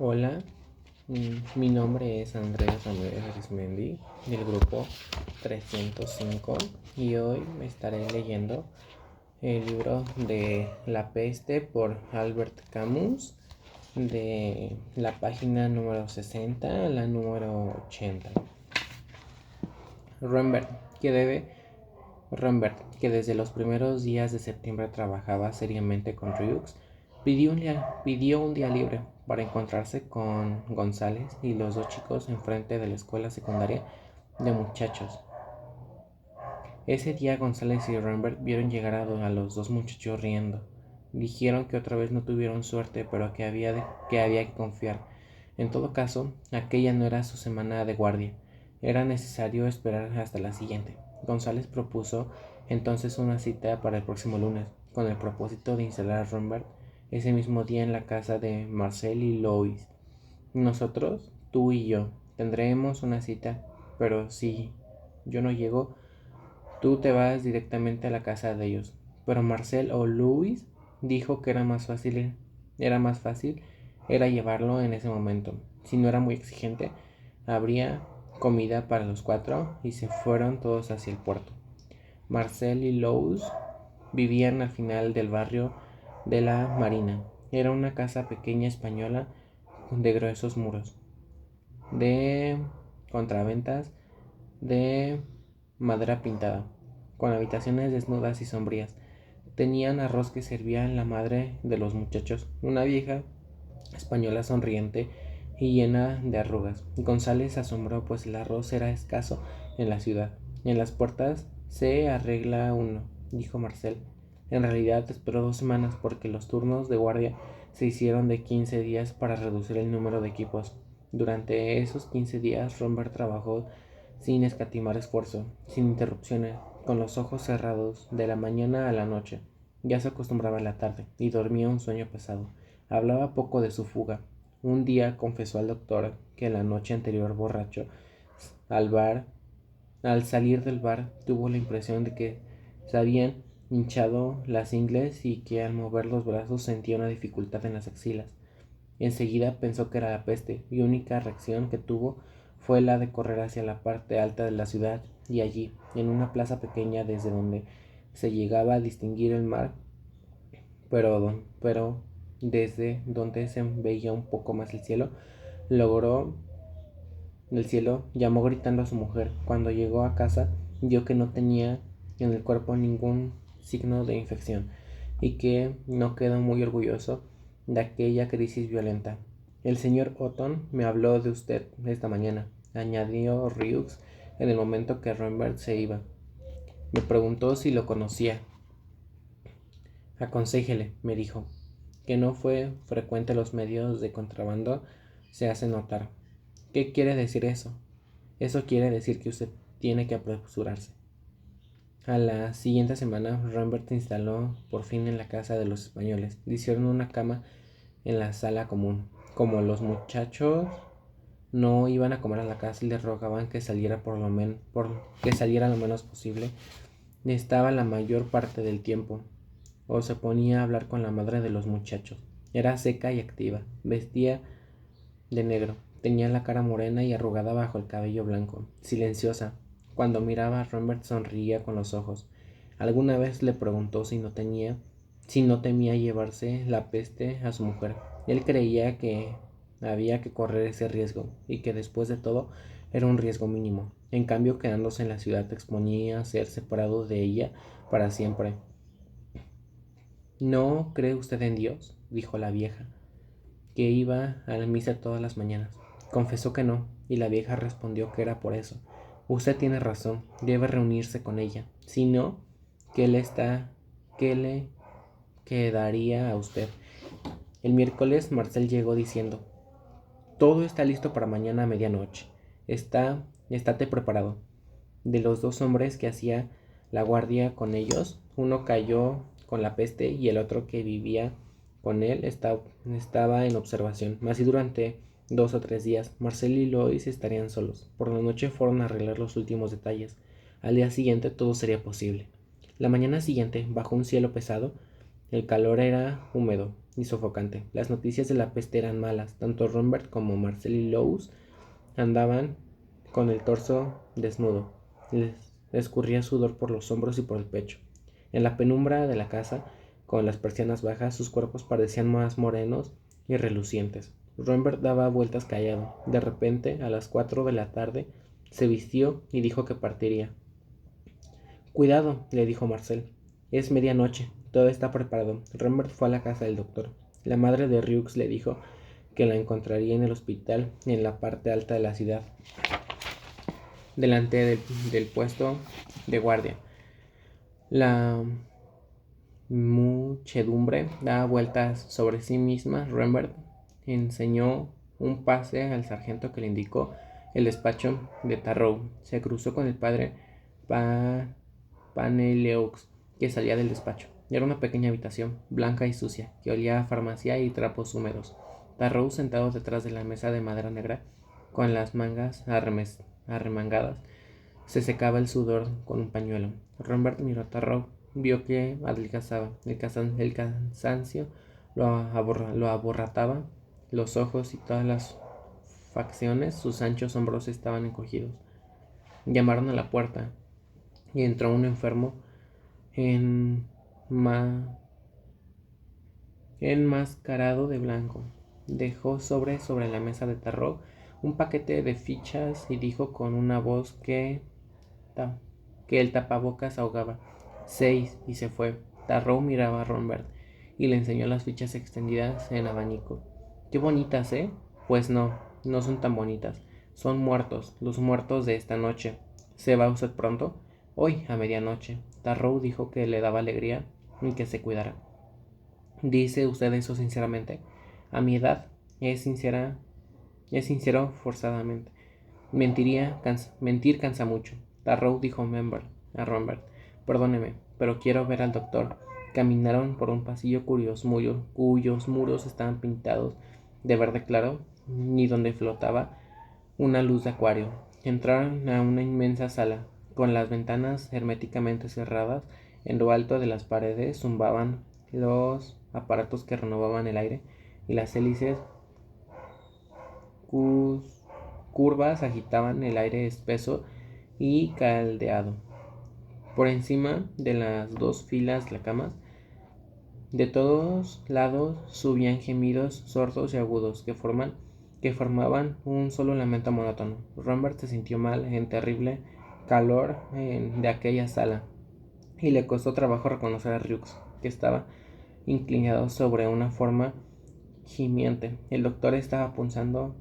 Hola, mi nombre es Andrés Ramírez Arismendi del grupo 305 y hoy me estaré leyendo el libro de La peste por Albert Camus, de la página número 60 a la número 80. Rembert, que desde los primeros días de septiembre trabajaba seriamente con Riux, pidió un día libre para encontrarse con González y los dos chicos enfrente de la escuela secundaria de muchachos. Ese día González y Rembert vieron llegar a los dos muchachos riendo. Dijeron que otra vez no tuvieron suerte, pero que había que confiar. En todo caso, aquella no era su semana de guardia. Era necesario esperar hasta la siguiente. González propuso entonces una cita para el próximo lunes, con el propósito de instalar a Rembert ese mismo día en la casa de Marcel y Louis. Nosotros, tú y yo, tendremos una cita, pero si yo no llego, tú te vas directamente a la casa de ellos. Pero Marcel o Louis dijo que era más fácil era llevarlo en ese momento. Si no era muy exigente, habría comida para los cuatro y se fueron todos hacia el puerto. Marcel y Louis vivían al final del barrio de la Marina. Era una casa pequeña española de gruesos muros, de contraventas de madera pintada, con habitaciones desnudas y sombrías. Tenían arroz que servía la madre de los muchachos, una vieja española sonriente y llena de arrugas. González se asombró, pues el arroz era escaso en la ciudad. En las puertas se arregla uno, dijo Marcel. En realidad esperó 2 semanas porque los turnos de guardia se hicieron de 15 días para reducir el número de equipos. Durante esos 15 días, Rembert trabajó sin escatimar esfuerzo, sin interrupciones, con los ojos cerrados, de la mañana a la noche. Ya se acostumbraba a la tarde y dormía un sueño pesado. Hablaba poco de su fuga. Un día confesó al doctor que la noche anterior, borracho, al bar, al salir del bar, tuvo la impresión de que se habían hinchado las ingles y que al mover los brazos sentía una dificultad en las axilas. Enseguida pensó que era la peste y única reacción que tuvo fue la de correr hacia la parte alta de la ciudad y allí, en una plaza pequeña desde donde se llegaba a distinguir el mar, pero desde donde se veía un poco más logró el cielo, llamó gritando a su mujer. Cuando llegó a casa, vio que no tenía en el cuerpo ningún signo de infección y que no quedó muy orgulloso de aquella crisis violenta. El señor Otton me habló de usted esta mañana, añadió Riux en el momento que Rembert se iba. Me preguntó si lo conocía. Aconséjele, me dijo, que no fue frecuente los medios de contrabando se hace notar. ¿Qué quiere decir eso? Eso quiere decir que usted tiene que apresurarse. A la siguiente semana, Rembert se instaló por fin en la casa de los españoles. Le hicieron una cama en la sala común. Como los muchachos no iban a comer a la casa y le rogaban que saliera que saliera lo menos posible, estaba la mayor parte del tiempo, o se ponía a hablar con la madre de los muchachos. Era seca y activa, vestía de negro, tenía la cara morena y arrugada bajo el cabello blanco, silenciosa. Cuando miraba a Rembert sonreía con los ojos. Alguna vez le preguntó si no temía llevarse la peste a su mujer. Él creía que había que correr ese riesgo y que después de todo era un riesgo mínimo. En cambio, quedándose en la ciudad exponía a ser separado de ella para siempre. ¿No cree usted en Dios?, dijo la vieja, que iba a la misa todas las mañanas. Confesó que no, y la vieja respondió que era por eso. Usted tiene razón, debe reunirse con ella. Si no, ¿qué le quedaría a usted? El miércoles Marcel llegó diciendo: todo está listo para mañana a medianoche. Estate preparado. De los dos hombres que hacía la guardia con ellos, uno cayó con la peste y el otro que vivía con él estaba en observación. Así durante 2 o 3 días, Marcel y Lois estarían solos. Por la noche fueron a arreglar los últimos detalles. Al día siguiente todo sería posible. La mañana siguiente, bajo un cielo pesado, el calor era húmedo y sofocante. Las noticias de la peste eran malas. Tanto Rambert como Marcel Loos andaban con el torso desnudo. Les escurría sudor por los hombros y por el pecho. En la penumbra de la casa, con las persianas bajas, sus cuerpos parecían más morenos y relucientes. Rambert daba vueltas callado. De repente, a las 4 de la tarde, se vistió y dijo que partiría. Cuidado, le dijo Marcel. Es medianoche. Todo está preparado. Rambert fue a la casa del doctor. La madre de Rieux le dijo que la encontraría en el hospital en la parte alta de la ciudad, delante del puesto de guardia. La muchedumbre daba vueltas sobre sí misma. Rambert enseñó un pase al sargento que le indicó el despacho de Tarrow. Se cruzó con el padre Paneleux, que salía del despacho. Era una pequeña habitación, blanca y sucia, que olía a farmacia y trapos húmedos. Tarrow, sentado detrás de la mesa de madera negra, con las mangas arremangadas, se secaba el sudor con un pañuelo. Rambert miró a Tarrow, vio que adelgazaba. El cansancio lo aborrataba los ojos y todas las facciones. Sus anchos hombros estaban encogidos. Llamaron a la puerta y entró un enfermo enmascarado de blanco. Dejó sobre la mesa de Tarrow un paquete de fichas y dijo con una voz que el tapabocas ahogaba: 6, y se fue. Tarrow miraba a Rambert y le enseñó las fichas extendidas en abanico. Qué bonitas, ¿eh? Pues no, no son tan bonitas. Son muertos, los muertos de esta noche. ¿Se va usted pronto? Hoy, a medianoche. Tarrow dijo que le daba alegría y que se cuidara. ¿Dice usted eso sinceramente? A mi edad, es sincero forzadamente. Mentir cansa mucho. Tarrow dijo a Rambert: perdóneme, pero quiero ver al doctor. Caminaron por un pasillo cuyos muros estaban pintados de verde claro, ni donde flotaba una luz de acuario. Entraron a una inmensa sala, con las ventanas herméticamente cerradas. En lo alto de las paredes zumbaban los aparatos que renovaban el aire, y las hélices curvas agitaban el aire espeso y caldeado. Por encima de las dos filas de camas, de todos lados subían gemidos sordos y agudos que formaban un solo lamento monótono. Rambert se sintió mal en terrible calor de aquella sala, y le costó trabajo reconocer a Rieux, que estaba inclinado sobre una forma gimiente. El doctor estaba punzando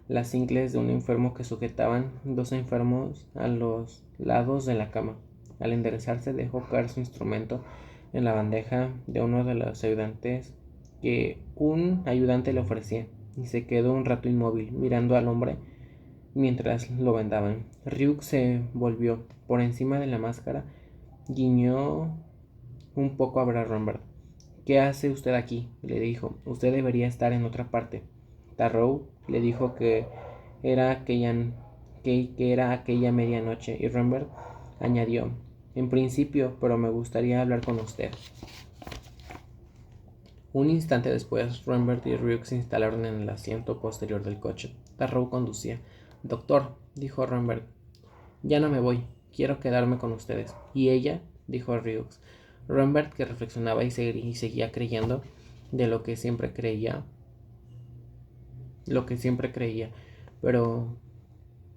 las ingles de un enfermo que sujetaban dos enfermos a los lados de la cama. Al enderezarse, dejó caer su instrumento en la bandeja de uno de los ayudantes que un ayudante le ofrecía, y se quedó un rato inmóvil, mirando al hombre mientras lo vendaban. Rieux se volvió. Por encima de la máscara guiñó un poco a Rambert. ¿Qué hace usted aquí?, le dijo. Usted debería estar en otra parte. Tarrow le dijo que era aquella medianoche, y Rambert añadió: en principio, pero me gustaría hablar con usted. Un instante después, Rambert y Rieux se instalaron en el asiento posterior del coche. Tarrow conducía. Doctor, dijo Rambert, ya no me voy. Quiero quedarme con ustedes. ¿Y ella?, dijo Rieux. Rambert, que reflexionaba y seguía creyendo de lo que siempre creía, pero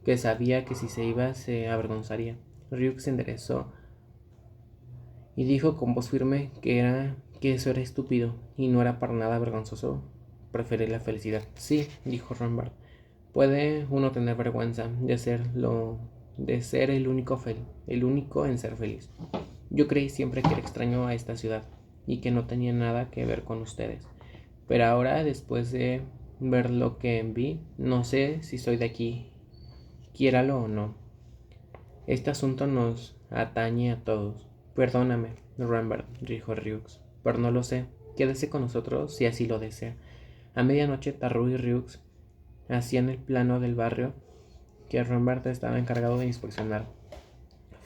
que sabía que si se iba se avergonzaría. Rieux se enderezó y dijo con voz firme que eso era estúpido y no era para nada vergonzoso preferir la felicidad. Sí, dijo Rambert, puede uno tener vergüenza de ser el único en ser feliz. Yo creí siempre que era extraño a esta ciudad y que no tenía nada que ver con ustedes, pero ahora, después de ver lo que vi, no sé si soy de aquí, quiéralo o no. Este asunto nos atañe a todos. Perdóname, Rambert, dijo Rieux, pero no lo sé. Quédese con nosotros si así lo desea. A medianoche, Tarrow y Rieux hacían el plano del barrio que Rambert estaba encargado de inspeccionar.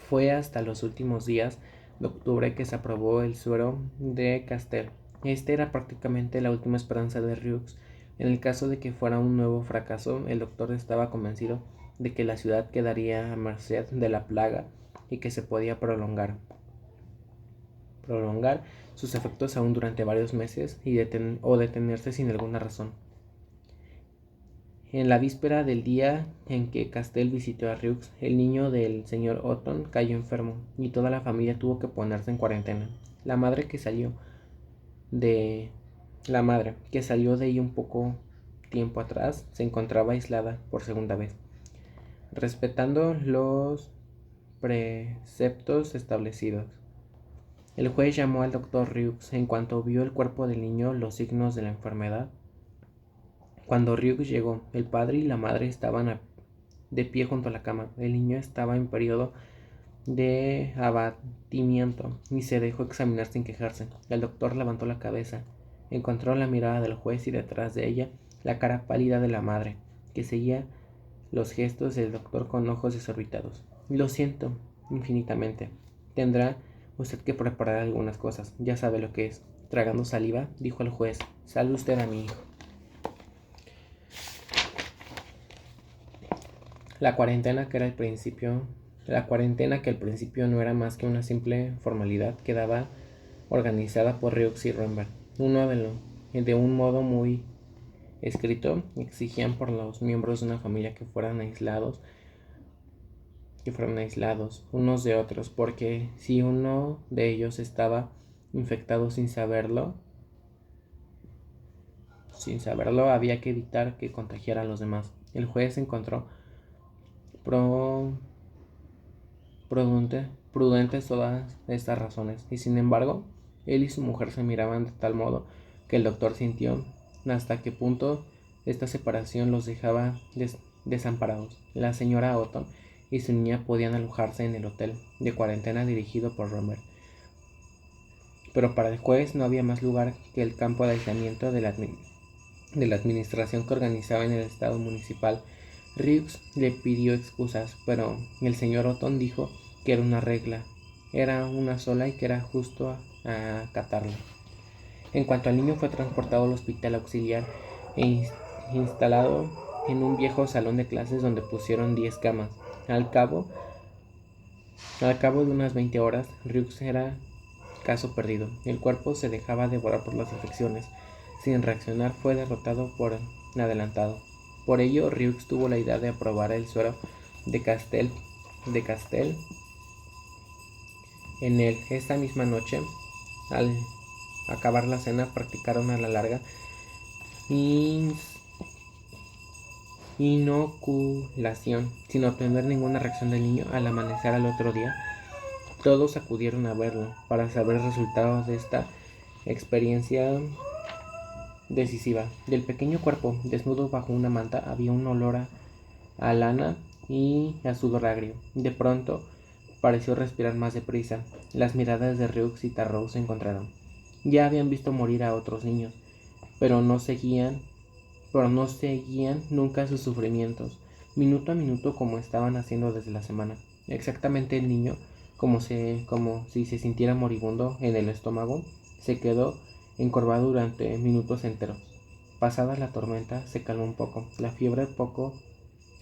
Fue hasta los últimos días de octubre que se aprobó el suero de Castell. Esta era prácticamente la última esperanza de Rieux. En el caso de que fuera un nuevo fracaso, el doctor estaba convencido de que la ciudad quedaría a merced de la plaga y que se podía prolongar sus efectos aún durante varios meses o detenerse sin alguna razón. En la víspera del día en que Castell visitó a Rieux, el niño del señor Otton cayó enfermo y toda la familia tuvo que ponerse en cuarentena. La madre que salió de ahí un poco tiempo atrás se encontraba aislada por segunda vez, respetando los preceptos establecidos. El juez llamó al doctor Rieux en cuanto vio el cuerpo del niño los signos de la enfermedad. Cuando Rieux llegó, el padre y la madre estaban de pie junto a la cama. El niño estaba en periodo de abatimiento y se dejó examinar sin quejarse. El doctor levantó la cabeza, encontró la mirada del juez y detrás de ella la cara pálida de la madre, que seguía los gestos del doctor con ojos desorbitados. Lo siento infinitamente. Tendrá usted que preparar algunas cosas. Ya sabe lo que es. Tragando saliva, dijo el juez: salve usted a mi hijo. La cuarentena que al principio no era más que una simple formalidad, quedaba organizada por Rieux y Rembrandt. De un modo muy escrito, exigían por los miembros de una familia que fueran aislados unos de otros, porque si uno de ellos estaba infectado sin saberlo, había que evitar que contagiara a los demás. El juez encontró prudentes todas estas razones, y sin embargo, él y su mujer se miraban de tal modo que el doctor sintió hasta qué punto esta separación los dejaba desamparados. La señora Otton y su niña podían alojarse en el hotel de cuarentena dirigido por Romer, pero para el juez no había más lugar que el campo de aislamiento de la administración que organizaba en el estado municipal. Rieux le pidió excusas, pero el señor Otton dijo que era una regla, era una sola y que era justo acatarla. En cuanto al niño, fue transportado al hospital auxiliar e instalado en un viejo salón de clases donde pusieron 10 camas. Al cabo de unas 20 horas, Rieux era caso perdido. El cuerpo se dejaba devorar por las infecciones. Sin reaccionar, fue derrotado por adelantado. Por ello, Rieux tuvo la idea de aprobar el suero de Castell en él. Esta misma noche, al acabar la cena, practicaron a la larga inoculación, sin obtener ninguna reacción del niño. Al amanecer al otro día, todos acudieron a verlo para saber el resultado de esta experiencia decisiva. Del pequeño cuerpo, desnudo bajo una manta, había un olor a lana y a sudor agrio. De pronto, pareció respirar más deprisa. Las miradas de Rieux y Tarrou se encontraron. Ya habían visto morir a otros niños, pero no seguían nunca sus sufrimientos, minuto a minuto, como estaban haciendo desde la semana. Exactamente el niño, como si se sintiera moribundo en el estómago, se quedó encorvado durante minutos enteros. Pasada la tormenta, se calmó un poco. La fiebre poco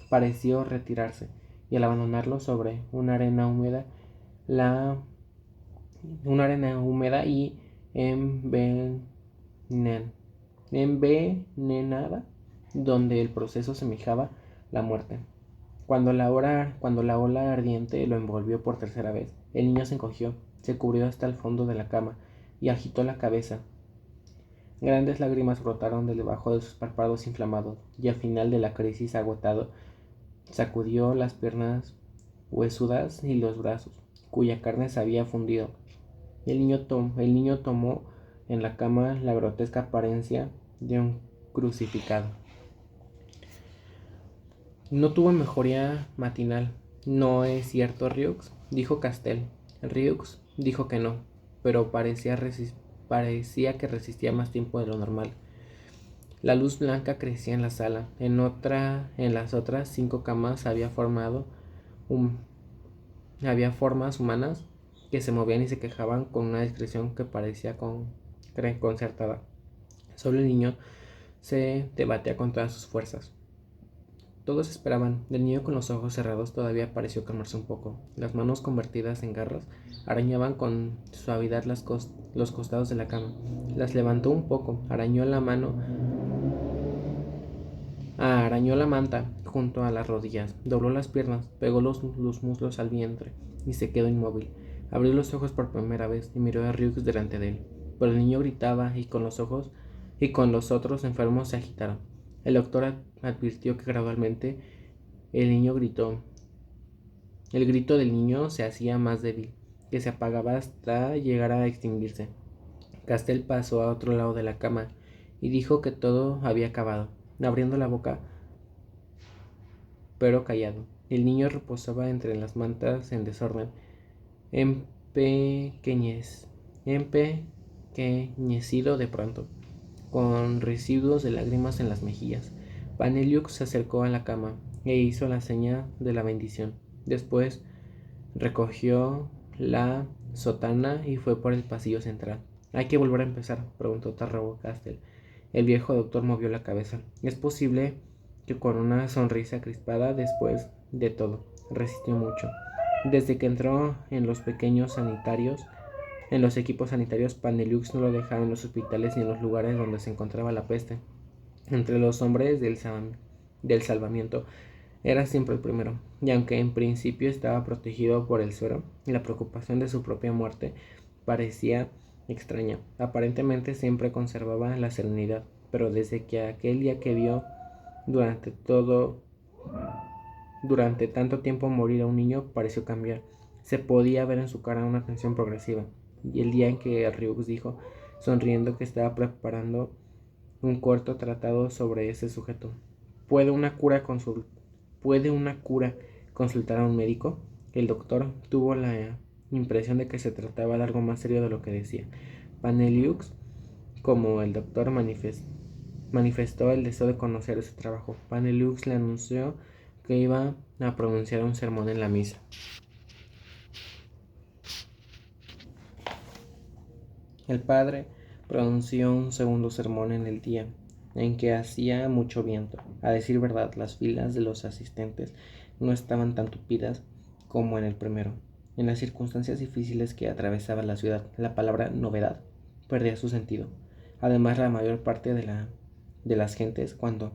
pareció retirarse, y al abandonarlo sobre una arena húmeda y envenenada, donde el proceso semejaba la muerte. Cuando la ola ardiente lo envolvió por tercera vez, el niño se encogió, se cubrió hasta el fondo de la cama y agitó la cabeza. Grandes lágrimas brotaron de debajo de sus párpados inflamados, y al final de la crisis, agotado, sacudió las piernas huesudas y los brazos, cuya carne se había fundido. El niño tomó en la cama la grotesca apariencia de un crucificado. No tuvo mejoría matinal. ¿No es cierto, Rieux?, dijo Castell. Rieux dijo que no, pero parecía que resistía más tiempo de lo normal. La luz blanca crecía en la sala. En las otras 5 camas había formas humanas que se movían y se quejaban con una discreción que parecía concertada. Solo el niño se debatía con todas sus fuerzas. Todos esperaban. El niño con los ojos cerrados todavía pareció calmarse un poco. Las manos convertidas en garras arañaban con suavidad los costados de la cama. Las levantó un poco, arañó la manta junto a las rodillas, dobló las piernas, pegó los muslos al vientre y se quedó inmóvil. Abrió los ojos por primera vez y miró a Ryux delante de él. Pero el niño gritaba y con los otros enfermos se agitaron. El doctor advirtió que gradualmente el grito del niño se hacía más débil, que se apagaba hasta llegar a extinguirse. Castell pasó a otro lado de la cama y dijo que todo había acabado, abriendo la boca, pero callado. El niño reposaba entre las mantas en desorden, empequeñez, empequeñecido de pronto, con residuos de lágrimas en las mejillas. Paneliux se acercó a la cama e hizo la seña de la bendición. Después recogió la sotana y fue por el pasillo central. ¿Hay que volver a empezar?, preguntó Tarrabo Castell. El viejo doctor movió la cabeza. Es posible que con una sonrisa crispada. Después de todo, resistió mucho. Desde que entró en los equipos sanitarios, Paneliux no lo dejaba en los hospitales ni en los lugares donde se encontraba la peste. Entre los hombres del salvamiento era siempre el primero, y aunque en principio estaba protegido por el suero, la preocupación de su propia muerte parecía extraña. Aparentemente siempre conservaba la serenidad, pero desde que aquel día que vio durante tanto tiempo morir a un niño, pareció cambiar. Se podía ver en su cara una tensión progresiva, y el día en que Ryux dijo, sonriendo, que estaba preparando un corto tratado sobre ese sujeto. ¿Puede una cura consultar a un médico? El doctor tuvo la impresión de que se trataba de algo más serio de lo que decía. Paneliux, como el doctor, manifestó el deseo de conocer su trabajo. Paneliux le anunció que iba a pronunciar un sermón en la misa. El padre pronunció un segundo sermón en el día en que hacía mucho viento. A decir verdad, las filas de los asistentes no estaban tan tupidas como en el primero. En las circunstancias difíciles que atravesaba la ciudad, la palabra novedad perdía su sentido. Además, la mayor parte de las gentes, cuando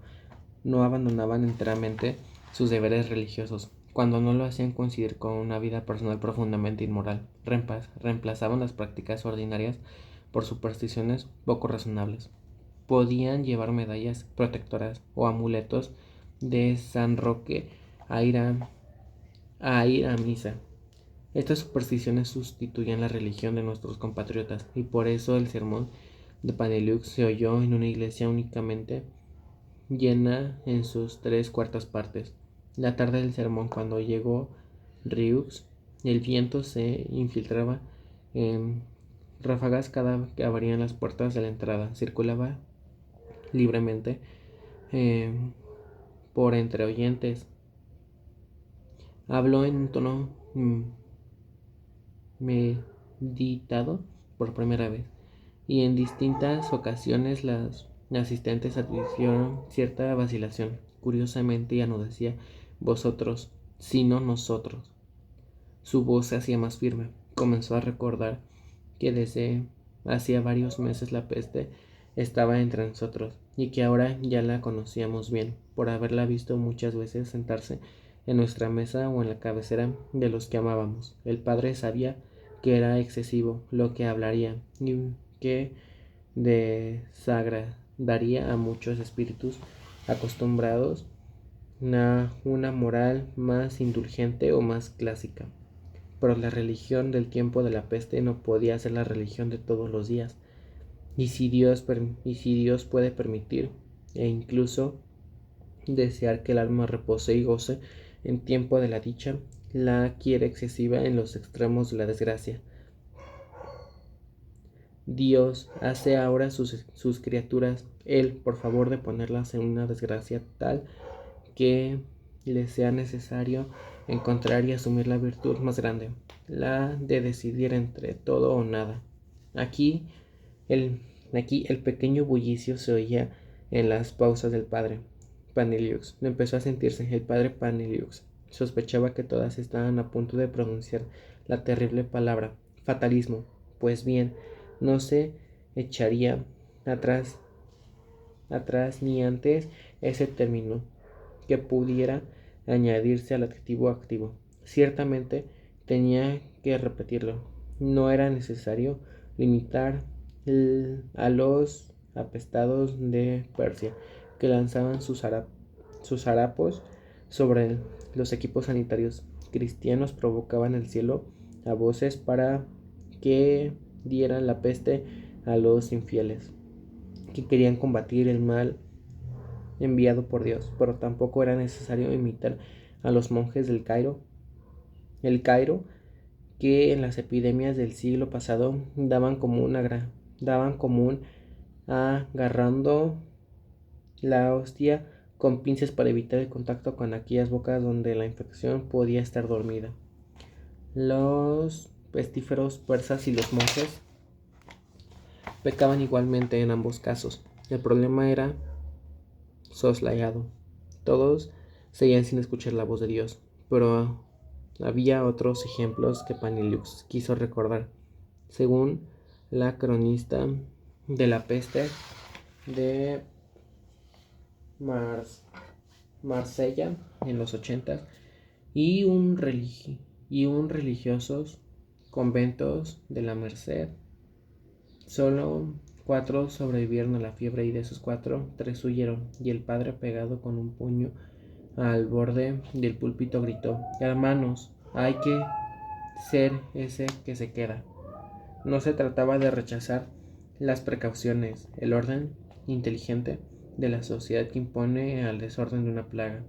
no abandonaban enteramente sus deberes religiosos, cuando no lo hacían coincidir con una vida personal profundamente inmoral, reemplazaban las prácticas ordinarias por supersticiones poco razonables. Podían llevar medallas protectoras o amuletos de San Roque a ir a misa. Estas supersticiones sustituían la religión de nuestros compatriotas, y por eso el sermón de Paneliux se oyó en una iglesia únicamente llena en sus 3/4 partes. La tarde del sermón, cuando llegó Ryux, el viento se infiltraba en ráfagas cada que abrían las puertas de la entrada. Circulaba libremente por entre oyentes. Habló en un tono meditado por primera vez, y en distintas ocasiones las asistentes advirtieron cierta vacilación. Curiosamente ya no decía vosotros, sino nosotros. Su voz se hacía más firme. Comenzó a recordar que desde hacía varios meses la peste estaba entre nosotros, y que ahora ya la conocíamos bien, por haberla visto muchas veces sentarse en nuestra mesa o en la cabecera de los que amábamos. El padre sabía que era excesivo lo que hablaría, y que desagradaría a muchos espíritus acostumbrados a una moral más indulgente o más clásica. Pero la religión del tiempo de la peste no podía ser la religión de todos los días. Y si Dios puede permitir e incluso desear que el alma repose y goce en tiempo de la dicha, la quiere excesiva en los extremos de la desgracia. Dios hace ahora sus criaturas, Él, por favor de ponerlas en una desgracia tal que les sea necesario encontrar y asumir la virtud más grande, la de decidir entre todo o nada. Aquí el pequeño bullicio se oía en las pausas del padre Paneliux. Empezó a sentirse el padre Paneliux. Sospechaba que todas estaban a punto de pronunciar la terrible palabra fatalismo. Pues bien, no se echaría atrás ni antes ese término que pudiera añadirse al adjetivo activo. Ciertamente tenía que repetirlo. No era necesario limitar a los apestados de Persia que lanzaban sus harapos sobre los equipos sanitarios cristianos, provocaban el cielo a voces para que dieran la peste a los infieles que querían combatir el mal enviado por Dios, pero tampoco era necesario imitar a los monjes del Cairo, el Cairo, que en las epidemias del siglo pasado daban común agarrando la hostia con pinzas para evitar el contacto con aquellas bocas donde la infección podía estar dormida. Los pestíferos persas y los monjes pecaban igualmente en ambos casos. El problema era soslayado. Todos seguían sin escuchar la voz de Dios, pero había otros ejemplos que Paneliux quiso recordar. Según la cronista de la peste de Marsella en los 80 y un religiosos conventos de la Merced, solo 4 sobrevivieron a la fiebre y de esos 4, 3 huyeron, y el padre, pegado con un puño al borde del púlpito, gritó: hermanos, hay que ser ese que se queda. No se trataba de rechazar las precauciones, el orden inteligente de la sociedad que impone al desorden de una plaga.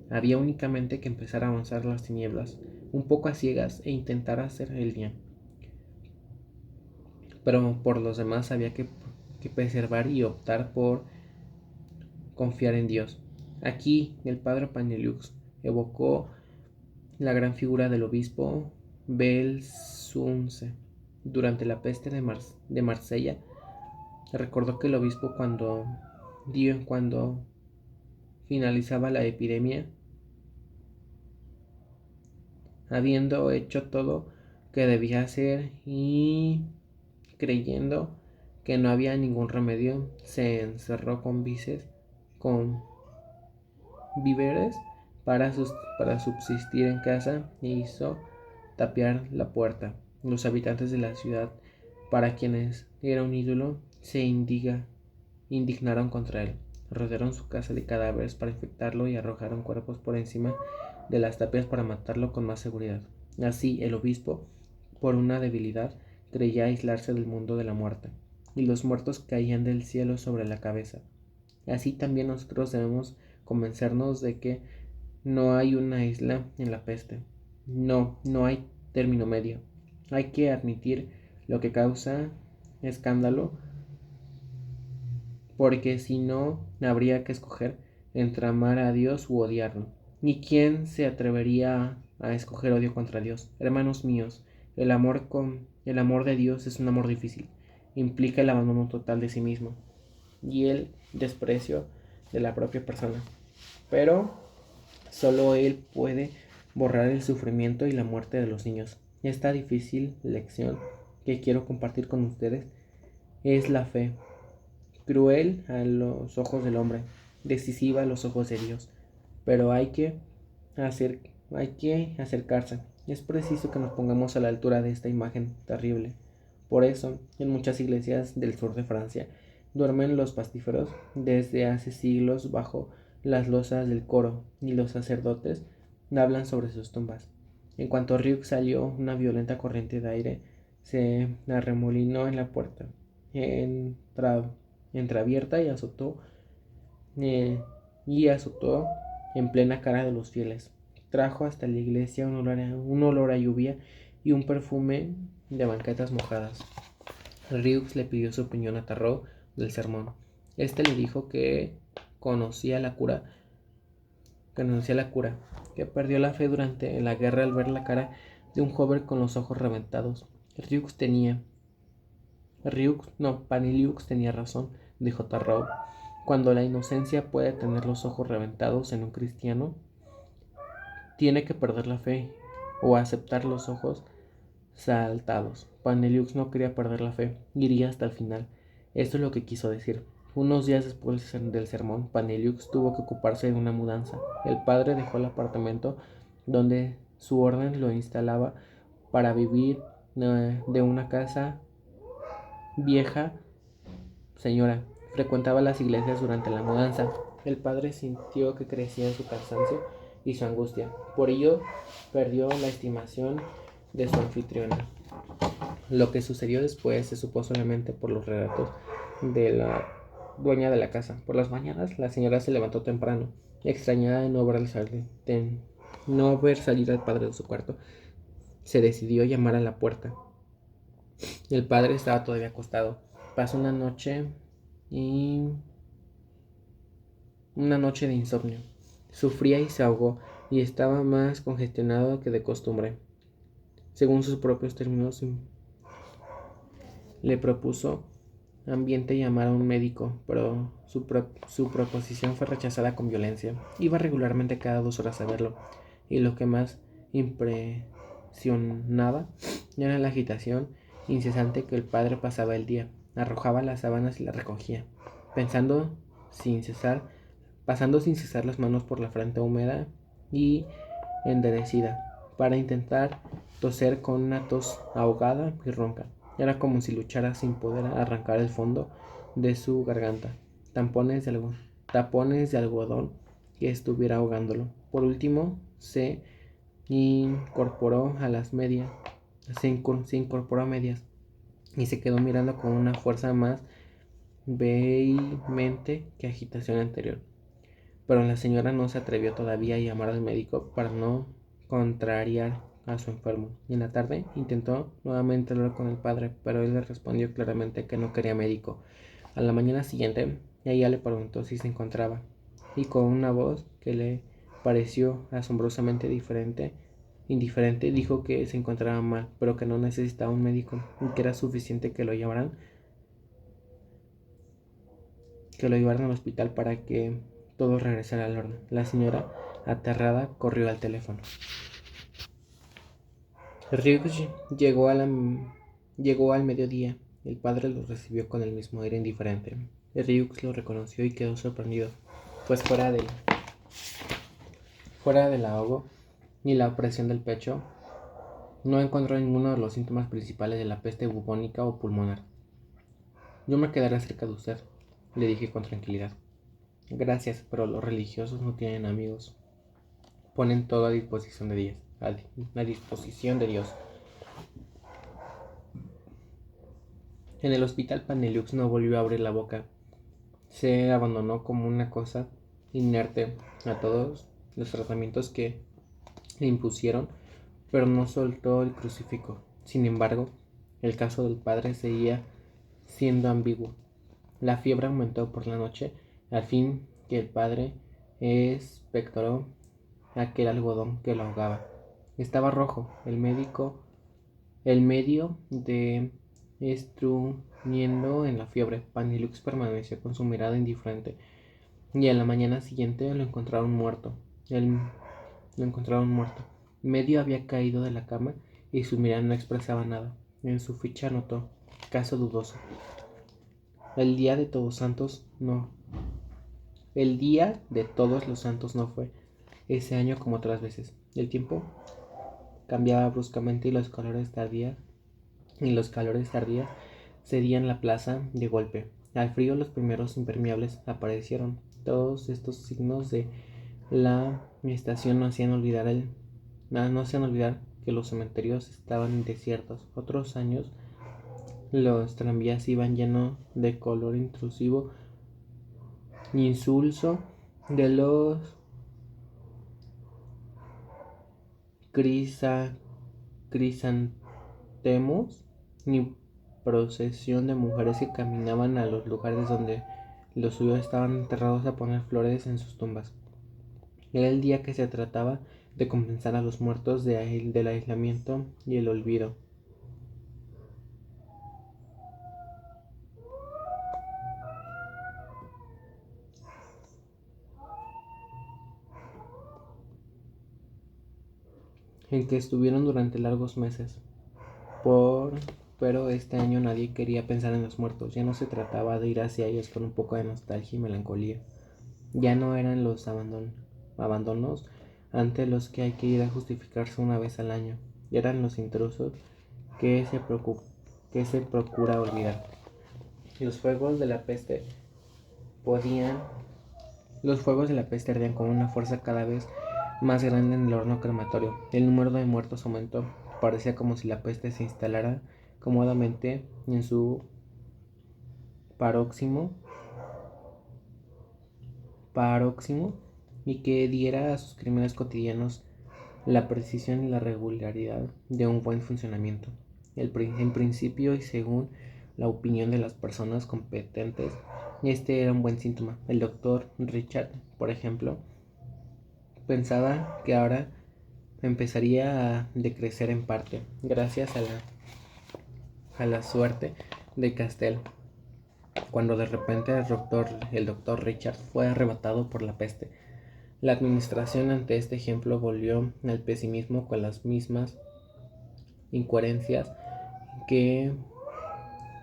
Había únicamente que empezar a avanzar las tinieblas, un poco a ciegas, e intentar hacer el día. Pero por los demás había que preservar y optar por confiar en Dios. Aquí el padre Paneliux evocó la gran figura del obispo Belsunce. Durante la peste de Marsella, recordó que el obispo cuando finalizaba la epidemia, habiendo hecho todo que debía hacer y creyendo que no había ningún remedio, se encerró con víveres para subsistir en casa e hizo tapiar la puerta. Los habitantes de la ciudad, para quienes era un ídolo, se indignaron contra él. Rodearon su casa de cadáveres para infectarlo y arrojaron cuerpos por encima de las tapias para matarlo con más seguridad. Así, el obispo, por una debilidad, creía aislarse del mundo de la muerte, y los muertos caían del cielo sobre la cabeza. Así también nosotros debemos convencernos de que no hay una isla en la peste. No hay término medio. Hay que admitir lo que causa escándalo, porque si no, habría que escoger entre amar a Dios u odiarlo. ¿Y quién se atrevería a escoger odio contra Dios? Hermanos míos, el amor de Dios es un amor difícil. Implica el abandono total de sí mismo y el desprecio de la propia persona. Pero solo Él puede borrar el sufrimiento y la muerte de los niños. Esta difícil lección que quiero compartir con ustedes es la fe, cruel a los ojos del hombre, decisiva a los ojos de Dios. Pero hay que acercarse. Es preciso que nos pongamos a la altura de esta imagen terrible. Por eso, en muchas iglesias del sur de Francia, duermen los pastíferos desde hace siglos bajo las losas del coro, y los sacerdotes hablan sobre sus tumbas. En cuanto Riux salió, una violenta corriente de aire se arremolinó en la puerta entreabierta y azotó en plena cara de los fieles. Trajo hasta la iglesia un olor a lluvia y un perfume de banquetas mojadas. Riux le pidió su opinión a Tarrou del sermón. Este le dijo que conocía la cura, que perdió la fe durante la guerra al ver la cara de un joven con los ojos reventados. Paniliux tenía razón, dijo Tarrou. Cuando la inocencia puede tener los ojos reventados en un cristiano, tiene que perder la fe o aceptar los ojos saltados. Paneliux no quería perder la fe, iría hasta el final. Esto es lo que quiso decir. Unos días después del sermón, Paneliux tuvo que ocuparse de una mudanza. El padre dejó el apartamento donde su orden lo instalaba para vivir de una casa vieja. Señora, frecuentaba las iglesias durante la mudanza. El padre sintió que crecía en su cansancio y su angustia. Por ello, perdió la estimación de su anfitriona. Lo que sucedió después se supo solamente por los relatos de la dueña de la casa. Por las mañanas, la señora se levantó temprano, extrañada de no ver salir al padre de su cuarto. Se decidió a llamar a la puerta. El padre estaba todavía acostado. Pasó una noche de insomnio. Sufría y se ahogó, y estaba más congestionado que de costumbre. Según sus propios términos, le propuso ambiente llamar a un médico, pero su proposición fue rechazada con violencia. Iba regularmente cada 2 horas a verlo, y lo que más impresionaba era la agitación incesante que el padre pasaba el día. Arrojaba las sábanas y las recogía, pasando sin cesar las manos por la frente húmeda y enderecida, para intentar toser con una tos ahogada y ronca. Era como si luchara sin poder arrancar el fondo de su garganta. Tapones de algodón que estuviera ahogándolo. Por último, se incorporó a medias y se quedó mirando con una fuerza más vehemente que agitación anterior. Pero la señora no se atrevió todavía a llamar al médico para no contrariar a su enfermo. Y en la tarde intentó nuevamente hablar con el padre, pero él le respondió claramente que no quería médico. A la mañana siguiente, ella le preguntó si se encontraba, y con una voz que le pareció asombrosamente indiferente, dijo que se encontraba mal, pero que no necesitaba un médico, y que era suficiente que lo llevaran al hospital para que todo regresara al orden. La señora, aterrada, corrió al teléfono. Ryuji llegó al mediodía. El padre lo recibió con el mismo aire indiferente. Ryux lo reconoció y quedó sorprendido, pues fuera del ahogo y la opresión del pecho, no encontró ninguno de los síntomas principales de la peste bubónica o pulmonar. Yo me quedaré cerca de usted, le dije con tranquilidad. Gracias, pero los religiosos no tienen amigos. Ponen todo a disposición de Dios. En el hospital, Paneliux no volvió a abrir la boca. Se abandonó como una cosa inerte a todos los tratamientos que le impusieron, pero no soltó el crucifijo. Sin embargo, el caso del padre seguía siendo ambiguo. La fiebre aumentó por la noche, al fin que el padre expectoró aquel algodón que lo ahogaba. Estaba rojo, el medio de estruñendo en la fiebre. Panilux permaneció con su mirada indiferente, y a la mañana siguiente lo encontraron muerto. Medio había caído de la cama y su mirada no expresaba nada. En su ficha anotó: caso dudoso. El día de Todos los Santos no fue ese año como otras veces. El tiempo cambiaba bruscamente y los calores tardíos cedían la plaza de golpe. Al frío los primeros impermeables aparecieron. Todos estos signos de la estación no hacían olvidar que los cementerios estaban desiertos. Otros años los tranvías iban llenos de color intrusivo, insulso de los crisantemos, ni procesión de mujeres que caminaban a los lugares donde los suyos estaban enterrados a poner flores en sus tumbas. Era el día que se trataba de compensar a los muertos del aislamiento y el olvido. En que estuvieron durante largos meses. Pero este año nadie quería pensar en los muertos. Ya no se trataba de ir hacia ellos con un poco de nostalgia y melancolía. Ya no eran los abandonos ante los que hay que ir a justificarse una vez al año. Eran los intrusos que se procura olvidar. Los fuegos de la peste podían Los fuegos de la peste ardían con una fuerza cada vez más grande en el horno crematorio. El número de muertos aumentó. Parecía como si la peste se instalara cómodamente en su paroxismo y que diera a sus crímenes cotidianos la precisión y la regularidad de un buen funcionamiento. En principio y según la opinión de las personas competentes, este era un buen síntoma. El doctor Richard, por ejemplo, pensaba que ahora empezaría a decrecer en parte, gracias a la suerte de Castell, cuando de repente el doctor Richard fue arrebatado por la peste. La administración ante este ejemplo volvió al pesimismo con las mismas incoherencias que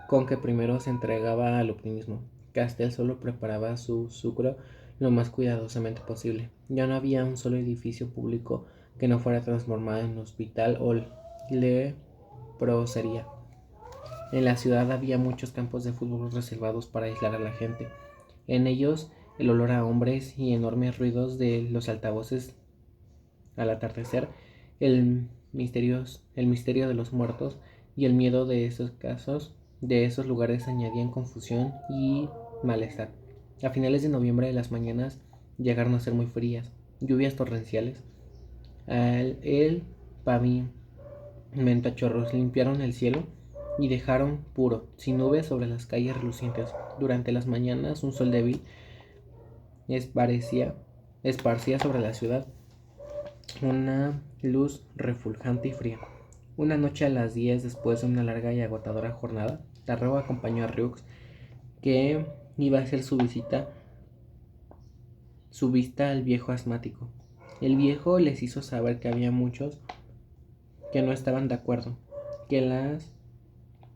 con que primero se entregaba al optimismo. Castell solo preparaba su sucro lo más cuidadosamente posible. Ya no había un solo edificio público que no fuera transformado en hospital o leprosería. En la ciudad había muchos campos de fútbol reservados para aislar a la gente. En ellos el olor a hombres y enormes ruidos de los altavoces al atardecer, el misterio de los muertos y el miedo de esos lugares añadían confusión y malestar. A finales de noviembre las mañanas llegaron a ser muy frías, lluvias torrenciales. El pavimento a chorros limpiaron el cielo y dejaron puro, sin nubes sobre las calles relucientes. Durante las mañanas un sol débil esparcía sobre la ciudad una luz refulgente y fría. Una noche a las 10, después de una larga y agotadora jornada, Tarrego acompañó a Ryux, que iba a hacer su vista al viejo asmático. El viejo les hizo saber que había muchos que no estaban de acuerdo, que las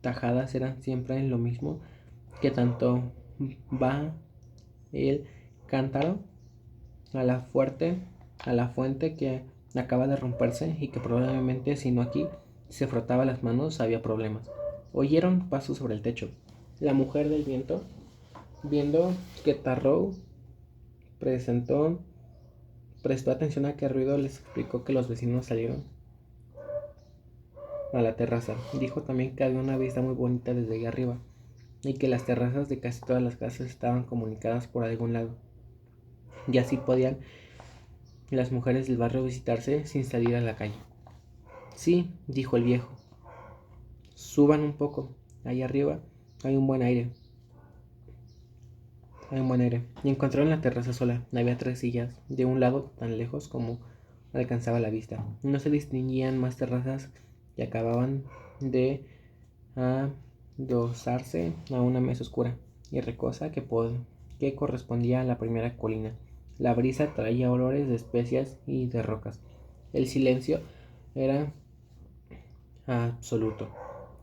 tajadas eran siempre lo mismo, que tanto va el cántaro a la fuente que acaba de romperse y que probablemente si no aquí se frotaba las manos había problemas. Oyeron pasos sobre el techo. La mujer del viento, viendo que Tarrow prestó atención a qué ruido, les explicó que los vecinos salieron a la terraza. Dijo también que había una vista muy bonita desde allá arriba y que las terrazas de casi todas las casas estaban comunicadas por algún lado y así podían las mujeres del barrio visitarse sin salir a la calle. Sí, dijo el viejo, suban un poco, ahí arriba hay un buen aire. Y encontraron la terraza sola. Había 3 sillas, de un lado tan lejos como alcanzaba la vista. No se distinguían más terrazas que acababan de adosarse a una mesa oscura y recosa que correspondía a la primera colina. La brisa traía olores de especias y de rocas. El silencio era absoluto.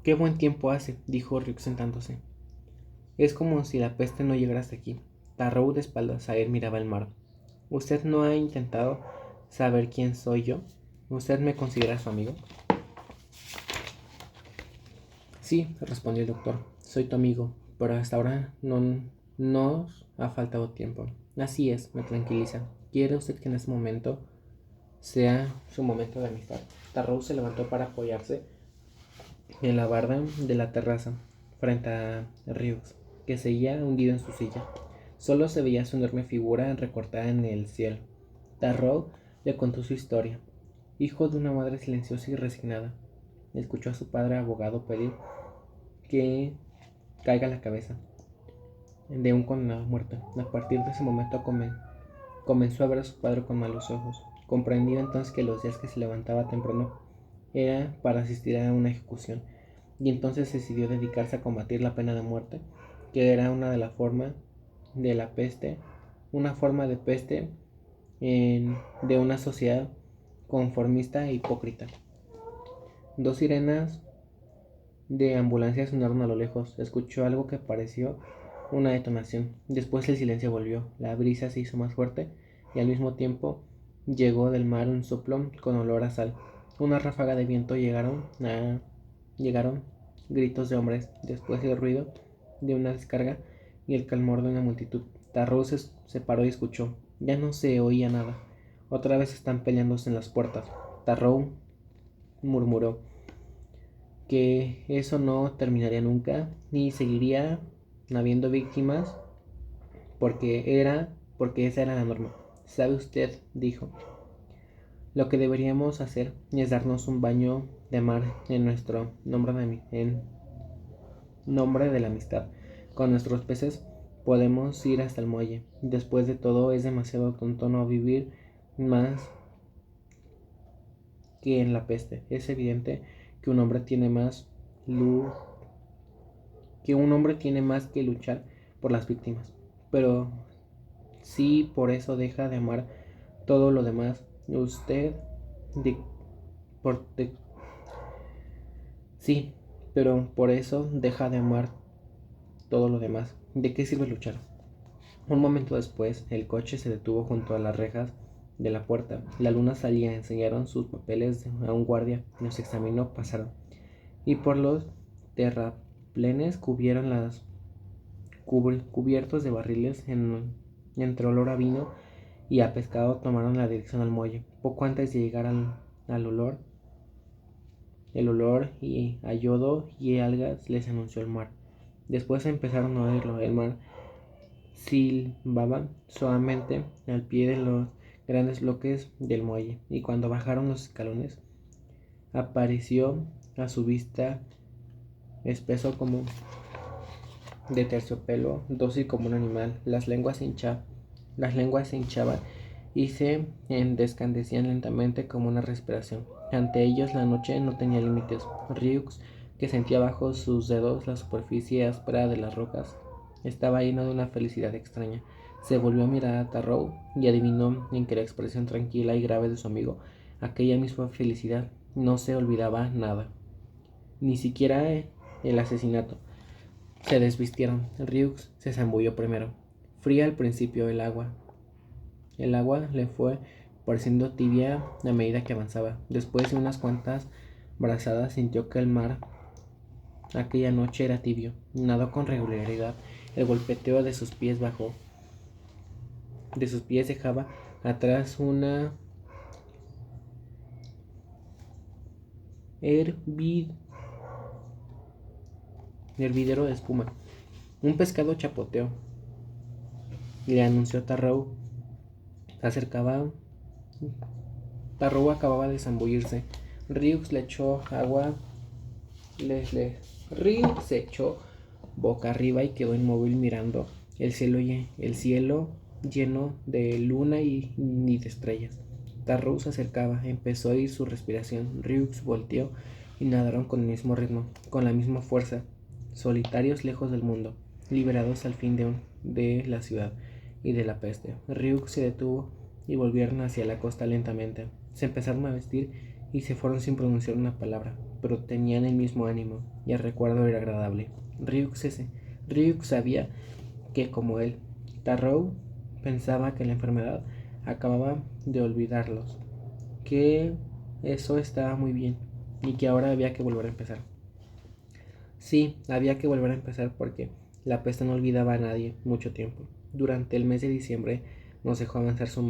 Qué buen tiempo hace, dijo Ryuk sentándose. Es como si la peste no llegara hasta aquí. Tarrow de espaldas a él miraba el mar. ¿Usted no ha intentado saber quién soy yo? ¿Usted me considera su amigo? Sí, respondió el doctor. Soy tu amigo, pero hasta ahora no nos ha faltado tiempo. Así es, me tranquiliza. ¿Quiere usted que en este momento sea su momento de amistad? Tarrow se levantó para apoyarse en la barda de la terraza, frente a Ryux, que seguía hundido en su silla. Solo se veía su enorme figura recortada en el cielo. Tarrow le contó su historia. Hijo de una madre silenciosa y resignada, escuchó a su padre abogado pedir que caiga la cabeza de un condenado muerto. A partir de ese momento comenzó a ver a su padre con malos ojos. Comprendió entonces que los días que se levantaba temprano era para asistir a una ejecución, y entonces decidió dedicarse a combatir la pena de muerte, que era una de las formas de la peste, una forma de peste de una sociedad conformista e hipócrita. Dos sirenas de ambulancia sonaron a lo lejos. Escuchó algo que pareció una detonación. Después el silencio volvió. La brisa se hizo más fuerte y al mismo tiempo llegó del mar un soplo con olor a sal. Una ráfaga de viento llegaron gritos de hombres, después el ruido de una descarga y el clamor de una multitud. Tarrou se paró y escuchó. Ya no se oía nada. Otra vez están peleándose en las puertas. Tarrou murmuró que eso no terminaría nunca, ni seguiría habiendo víctimas, porque esa era la norma. ¿Sabe usted?, dijo, lo que deberíamos hacer es darnos un baño de mar en nuestro en nombre de la amistad. Con nuestros peces podemos ir hasta el muelle. Después de todo, es demasiado tonto no vivir más que en la peste. Es evidente que un hombre tiene más que luchar por las víctimas. Pero si por eso deja de amar todo lo demás, usted de, por, de- sí, pero por eso deja de amar todo lo demás. ¿De qué sirve luchar? Un momento después, el coche se detuvo junto a las rejas de la puerta. La luna salía, enseñaron sus papeles a un guardia, los examinó, pasaron. Y por los terraplenes cubiertos de barriles entre olor a vino y a pescado tomaron la dirección al muelle. Poco antes de llegar al el olor y a yodo y algas les anunció el mar. Después empezaron a oírlo. El mar silbaba suavemente al pie de los grandes bloques del muelle, y cuando bajaron los escalones apareció a su vista espeso como de terciopelo, dócil como un animal. Las lenguas se hinchaban y se descandecían lentamente como una respiración. Ante ellos la noche no tenía límites. Ryux, que sentía bajo sus dedos la superficie áspera de las rocas, estaba lleno de una felicidad extraña. Se volvió a mirar a Tarrou y adivinó en que la expresión tranquila y grave de su amigo, aquella misma felicidad, no se olvidaba nada, ni siquiera el asesinato. Se desvistieron. Ryux se zambulló primero. Fría al principio el agua. El agua le fue pareciendo tibia a medida que avanzaba. Después de unas cuantas brazadas sintió que el mar aquella noche era tibio. Nadó con regularidad. El golpeteo de sus pies dejaba atrás una hervidero de espuma. Un pescado chapoteó. Le anunció Tarrou. Acercaba. Tarrou acababa de zambullirse. Ryux le echó agua. Ryux se echó boca arriba y quedó inmóvil mirando el cielo lleno de luna y de estrellas. Tarrou se acercaba, empezó a oír su respiración. Ryux volteó y nadaron con el mismo ritmo, con la misma fuerza, solitarios lejos del mundo, liberados al fin de la ciudad y de la peste. Ryuk se detuvo y volvieron hacia la costa lentamente. Se empezaron a vestir y se fueron sin pronunciar una palabra, pero tenían el mismo ánimo y el recuerdo era agradable. Ryuk sabía que, como él, Tarrou pensaba que la enfermedad acababa de olvidarlos, que eso estaba muy bien y que ahora había que volver a empezar. Sí, había que volver a empezar porque la peste no olvidaba a nadie mucho tiempo. Durante el mes de diciembre nos dejó avanzar su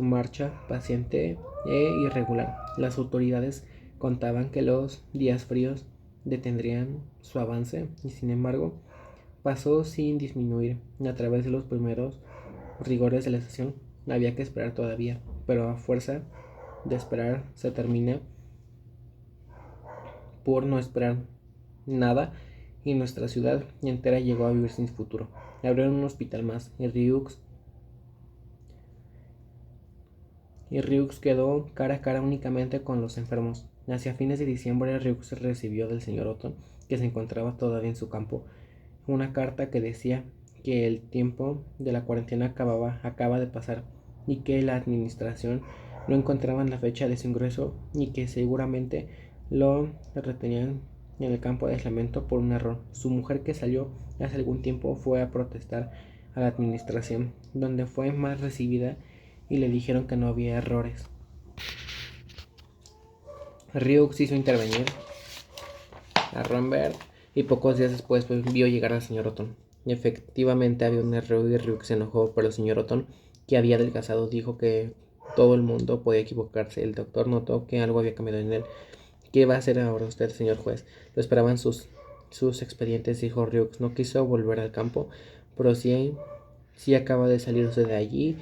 marcha paciente e irregular. Las autoridades contaban que los días fríos detendrían su avance y, sin embargo, pasó sin disminuir. A través de los primeros rigores de la estación había que esperar todavía, pero a fuerza de esperar se termina por no esperar nada, y nuestra ciudad entera llegó a vivir sin futuro. Abrieron un hospital más y Ryux y Ryux quedó cara a cara únicamente con los enfermos. Hacia fines de diciembre, Ryux recibió del señor Otto, que se encontraba todavía en su campo, una carta que decía que el tiempo de la cuarentena acaba de pasar y que la administración no encontraba la fecha de su ingreso y que seguramente lo retenían en el campo de aislamiento por un error. Su mujer, que salió hace algún tiempo, fue a protestar a la administración, donde fue mal recibida y le dijeron que no había errores. Ryux hizo intervenir a Rambert y pocos días después vio llegar al señor Otón. Efectivamente había un error y Ryuk se enojó, pero el señor Otón, que había adelgazado, dijo que todo el mundo podía equivocarse. El doctor notó que algo había cambiado en él. ¿Qué va a hacer ahora usted, señor juez? Lo esperaban sus expedientes, dijo Ryuk. No quiso volver al campo, pero sí acaba de salirse de allí.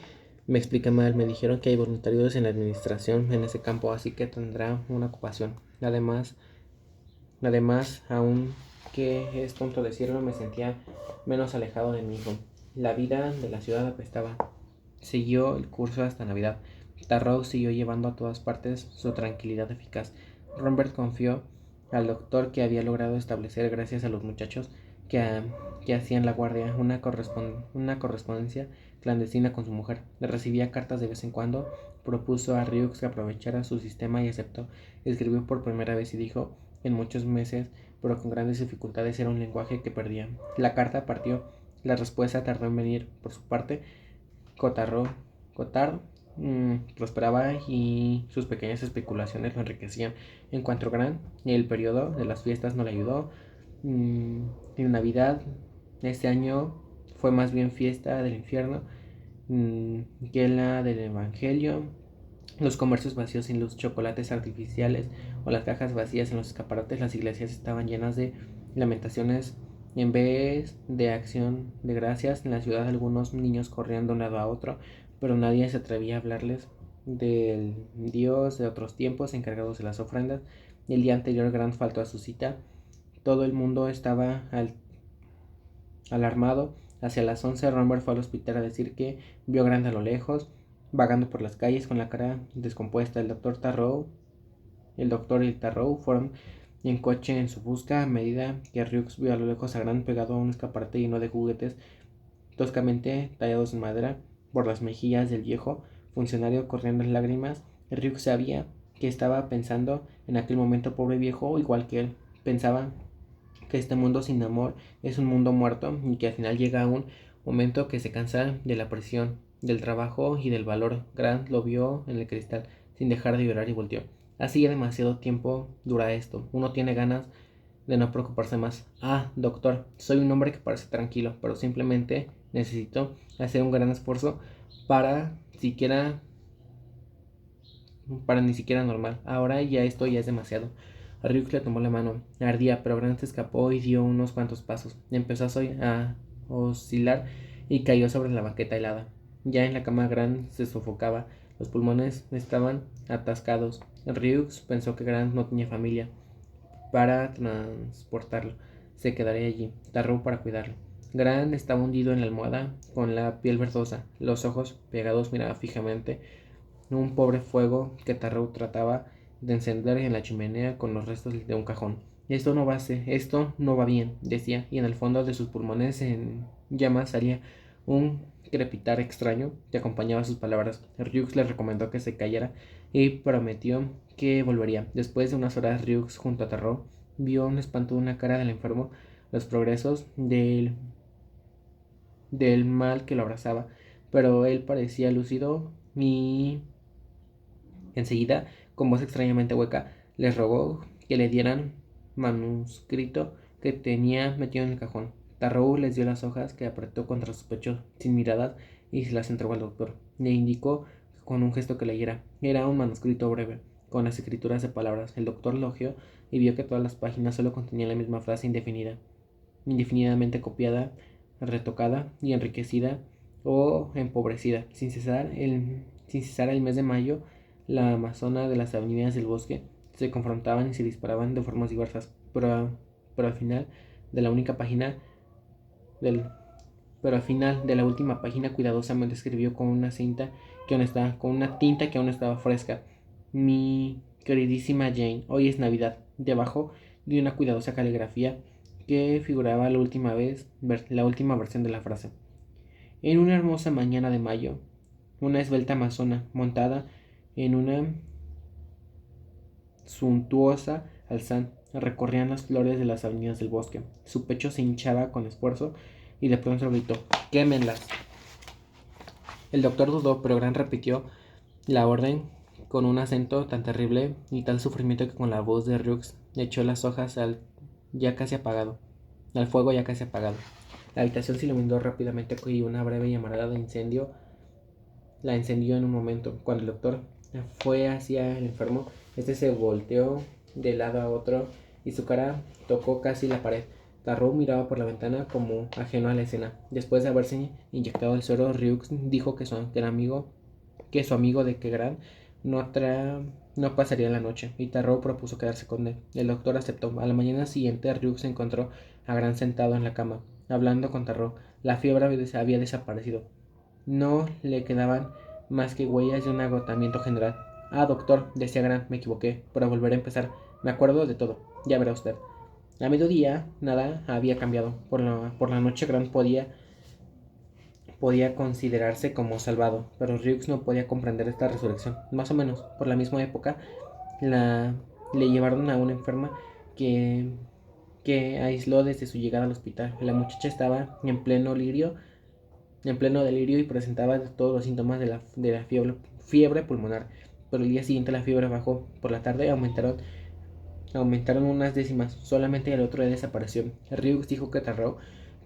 Me expliqué mal, me dijeron que hay voluntarios en la administración en ese campo, así que tendrá una ocupación. Además, aunque es tonto decirlo, me sentía menos alejado de mi hijo. La vida de la ciudad apestaba. Siguió el curso hasta Navidad. Tarrow siguió llevando a todas partes su tranquilidad eficaz. Rambert confió al doctor que había logrado establecer, gracias a los muchachos que hacían la guardia, una correspondencia clandestina con su mujer. Le recibía cartas de vez en cuando. Propuso a Ryux que aprovechara su sistema y aceptó. Escribió por primera vez y dijo en muchos meses, pero con grandes dificultades, era un lenguaje que perdía. La carta partió. La respuesta tardó en venir. Por su parte, Cotard prosperaba y sus pequeñas especulaciones lo enriquecían. En cuanto a Gran, el periodo de las fiestas no le ayudó. En Navidad, este año, fue más bien fiesta del infierno que la del Evangelio. Los comercios vacíos sin luz, chocolates artificiales o las cajas vacías en los escaparates, las iglesias estaban llenas de lamentaciones. En vez de acción de gracias, en la ciudad algunos niños corrían de un lado a otro, pero nadie se atrevía a hablarles del Dios de otros tiempos encargados de las ofrendas. El día anterior Grant faltó a su cita. Todo el mundo estaba alarmado. Hacia las 11, Rambert fue al hospital a decir que vio a Grant a lo lejos, vagando por las calles con la cara descompuesta. El doctor y Tarrow fueron en coche en su busca, a medida que Ryux vio a lo lejos a Grant pegado a un escaparate lleno de juguetes toscamente tallados en madera. Por las mejillas del viejo funcionario corriendo lágrimas. Ryux sabía que estaba pensando en aquel momento. Pobre viejo, igual que él. Pensaba que este mundo sin amor es un mundo muerto y que al final llega un momento que se cansa de la presión, del trabajo y del valor. Grant lo vio en el cristal sin dejar de llorar y volteó. Así ya demasiado tiempo dura esto. Uno tiene ganas de no preocuparse más. Ah, doctor, soy un hombre que parece tranquilo, pero simplemente necesito hacer un gran esfuerzo para siquiera para ni siquiera normal. Ahora ya esto ya es demasiado. Ryuk le tomó la mano. Ardía, pero Grant se escapó y dio unos cuantos pasos. Empezó a oscilar y cayó sobre la banqueta helada. Ya en la cama Grant se sofocaba. Los pulmones estaban atascados. Ryuk pensó que Grant no tenía familia para transportarlo. Se quedaría allí. Tarrou para cuidarlo. Grant estaba hundido en la almohada, con la piel verdosa, los ojos pegados, miraba fijamente un pobre fuego que Tarrou trataba de encender en la chimenea con los restos de un cajón. Esto no va bien, decía, y en el fondo de sus pulmones en llamas salía un crepitar extraño que acompañaba sus palabras. Ryux le recomendó que se callara y prometió que volvería. Después de unas horas, Ryux junto a Tarrou vio un espanto en la cara del enfermo, los progresos del mal que lo abrazaba, pero él parecía lúcido y enseguida, con voz extrañamente hueca, les rogó que le dieran manuscrito que tenía metido en el cajón. Tarrou les dio las hojas, que apretó contra su pecho sin miradas, y se las entregó al doctor. Le indicó con un gesto que leyera. Era un manuscrito breve, con las escrituras de palabras. El doctor lo hojeó y vio que todas las páginas solo contenían la misma frase indefinidamente copiada, retocada y enriquecida o empobrecida. Sin cesar el mes de mayo, la amazona de las avenidas del bosque se confrontaban y se disparaban de formas diversas, pero al final de la única página del pero al final de la última página cuidadosamente escribió con una con una tinta que aún estaba fresca: Mi queridísima Jane, hoy es Navidad. Debajo de una cuidadosa caligrafía que figuraba la última versión de la frase. En una hermosa mañana de mayo, una esbelta amazona montada en una suntuosa alzán recorrían las flores de las avenidas del bosque. Su pecho se hinchaba con esfuerzo y de pronto gritó: ¡Quémenlas! El doctor dudó, pero Grant repitió la orden con un acento tan terrible y tal sufrimiento que con la voz de Rux echó las hojas ya casi apagado, al fuego ya casi apagado. La habitación se iluminó rápidamente y una breve llamarada de incendio la encendió en un momento. Cuando el doctor fue hacia el enfermo, este se volteó de lado a otro y su cara tocó casi la pared. Tarrow miraba por la ventana como ajeno a la escena. Después de haberse inyectado el suero, Ryuk dijo que su amigo de Kegran no pasaría la noche, y Tarrow propuso quedarse con él. El doctor aceptó. A la mañana siguiente, Ryuk se encontró a Gran sentado en la cama, hablando con Tarrow. La fiebre había desaparecido. No le quedaban más que huellas de un agotamiento general. Ah, doctor, decía Grant, me equivoqué, para volver a empezar. Me acuerdo de todo, ya verá usted. A mediodía nada había cambiado. Por la noche Grant podía considerarse como salvado, pero Ryux no podía comprender esta resurrección. Más o menos, por la misma época, le llevaron a una enferma que aisló desde su llegada al hospital. La muchacha estaba en pleno delirio y presentaba todos los síntomas de la fiebre pulmonar. Pero el día siguiente la fiebre bajó. Por la tarde aumentaron unas décimas. Solamente el otro día desapareció. Ryux dijo que Tarrao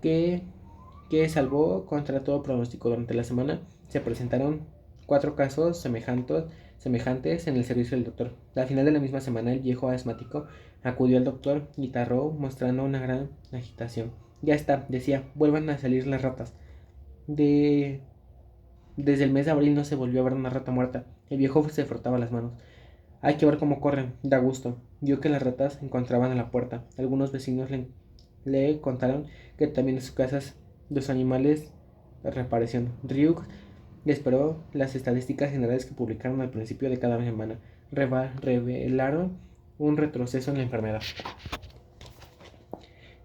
que, que salvó contra todo pronóstico. Durante la semana se presentaron 4 casos semejantes en el servicio del doctor. Al final de la misma semana, el viejo asmático acudió al doctor y Tarrao mostrando una gran agitación. Ya está, decía, vuelvan a salir las ratas. Desde el mes de abril no se volvió a ver una rata muerta. El viejo se frotaba las manos. Hay que ver cómo corren, da gusto. Vio que las ratas se encontraban a la puerta. Algunos vecinos le contaron que también en sus casas los animales reaparecieron. Ryuk esperó las estadísticas generales que publicaron al principio de cada semana. Revelaron un retroceso en la enfermedad.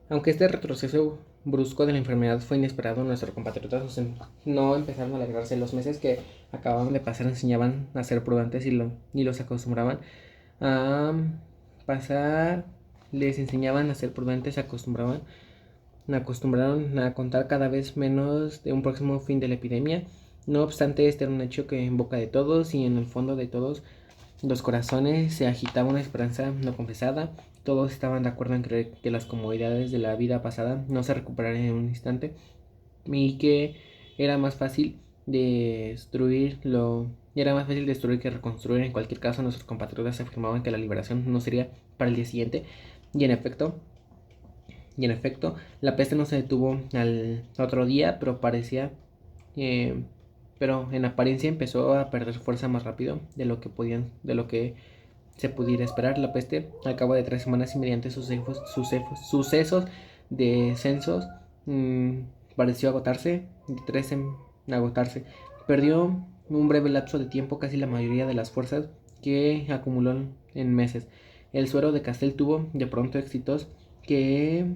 Aunque este retroceso brusco de la enfermedad fue inesperado, nuestros compatriotas no empezaron a alegrarse. Los meses que acababan de pasar enseñaban a ser prudentes y los acostumbraban a pasar, les enseñaban a ser prudentes, acostumbraron a contar cada vez menos de un próximo fin de la epidemia. No obstante, este era un hecho que en boca de todos y en el fondo de todos los corazones se agitaba una esperanza no confesada. Todos estaban de acuerdo en creer que las comodidades de la vida pasada no se recuperarían en un instante y que era más fácil destruir que reconstruir. En cualquier caso, nuestros compatriotas afirmaban que la liberación no sería para el día siguiente, y en efecto, la peste no se detuvo al otro día, pero en apariencia empezó a perder fuerza más rápido de lo que se pudiera esperar. La peste, al cabo de 3 semanas y mediante sucesos descensos, pareció agotarse. Perdió un breve lapso de tiempo casi la mayoría de las fuerzas que acumuló en meses. El suero de Castell tuvo de pronto éxitos que